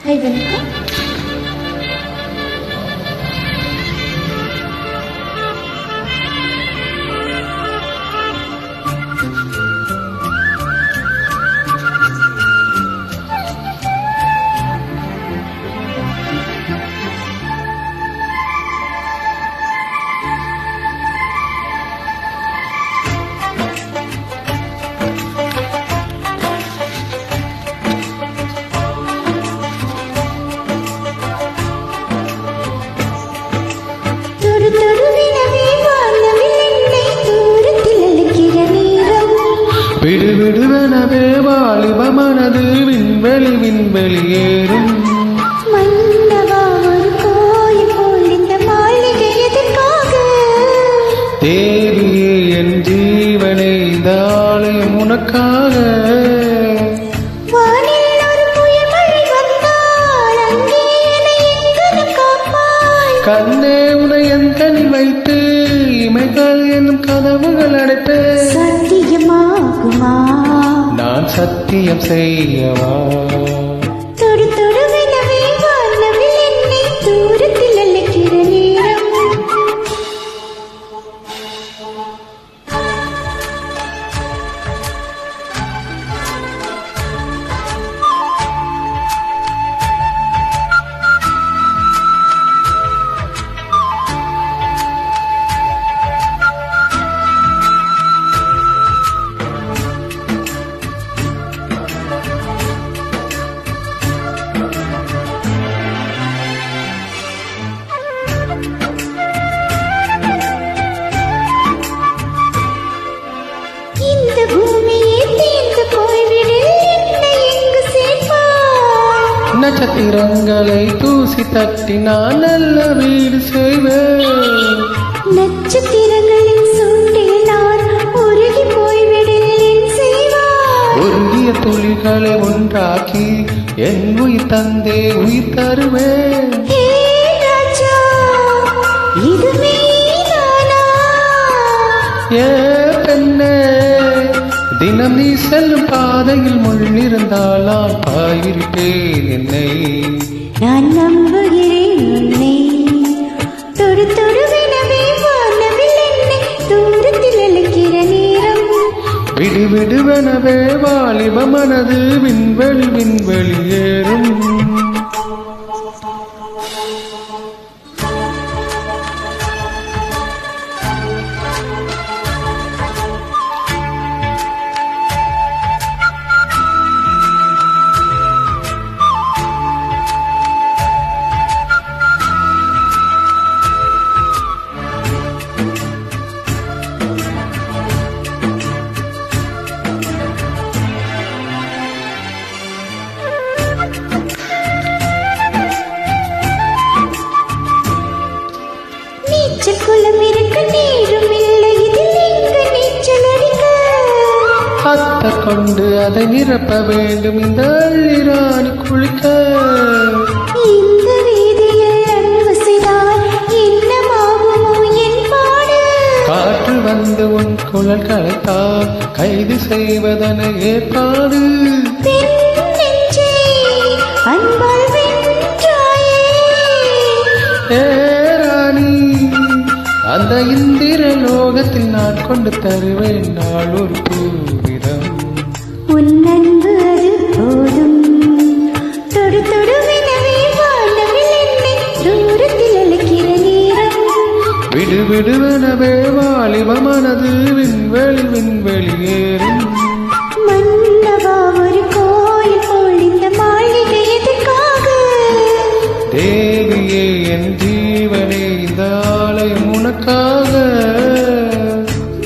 வணக்கம். விடுவிடுவனவே வாலிப மனது விண்வெளி விண்வெளியேறும் மன்னவா ஒரு கோயில் போல் இந்த மாளிகை எதற்காக? தேவியே என் ஜீவனை இந்த ஆலயம் உனக்காக. வானில் ஒரு புயல் மழை வந்தால் அங்கே என்னை எங்கனம் காப்பாய். கண்ணே உனை என் கனி வைத்து இமைகள் என்னும் கதவுகள் அடைப்பேன். சத்தியமாகுமா? நான் சத்தியம் செய்யவா? தொடு தொடுவெனவே வானவில் என்னை தூரத்தில் அழைக்கிற நேரம். இந்த பூமியே தீர்ந்து போய்விடு, என்னை எங்கு சேர்ப்பாய்? நட்சத்திரங்களை தூசி தட்டி நான் நல்ல வீடு செய்வேன். நட்சத்திரங்களின் சூட்டில் நான் உருகி போய்விடு, என் செய்வாய்? உருகிய துளிகளை ஒன்றாக்கி என் உயிர் தந்தே உயிர் தருவேன். ஹே ராஜா, இது மெய்தானா? ஏ பெண்ணே, தினம் நீ செல்லும் பாதையில் முள்ளிருந்தால் நான் பாய்விரிப்பேன் என்னை. நான் நம்புகிறேன் உன்னை. தொடு தொடுவெனவே வானவில் என்னை தூரத்தில் அழைக்கிற நேரம். விடுவிடுவனவே வாலிப மனது விண்வெளி விண்வெளியேறும். நீச்சல் குளம் இருக்க நீரும் இல்லை, இதில் எங்கு நீச்சல் அடிக்க? அத்த கொண்டு அதை நிரப்ப வேண்டும் இந்த அள்ளிராணி குளிக்க. இந்த வீதியில் அன்பு செய்தால் என்னமாகுமோ என் பாடு? காற்று வந்து உன் குழல் கலைத்தால் கைது செய்வதன ஏற்பாடு. பெண் நெஞ்சை அன்பால் வென்றாயே. ஏ ராணி, அந்த இந்திர லோகத்தில் நான் கொண்டு தருவேன் நாள் ஒரு பூவிதம். உன் அன்பு அது போதும். தொடு தொடுவெனவே வானவில் என்னை தூரத்தில் அழைக்கிற நேரம். விடுவிடுவனவே வாலிப மனது விண்வெளி விண்வெளியேறும். மன்னவா ஒரு கோயில் போல் இந்த மாளிகை எதற்காக? தேவியே என் ஜீவனே இந்த ஆலயம் உனக்காக.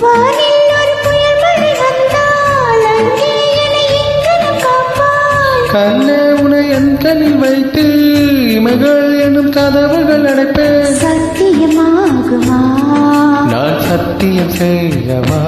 வானில் ஒரு புயல் மழை வந்தால் அங்கே என்னை எங்கனம் காப்பாய். கண்ணே உனை என் கண்ணில் வைத்து இமைகள் என்னும் கதவுகள் அடைப்பேன். சத்தியமாகுமா? நான் சத்தியம் செய்யவா?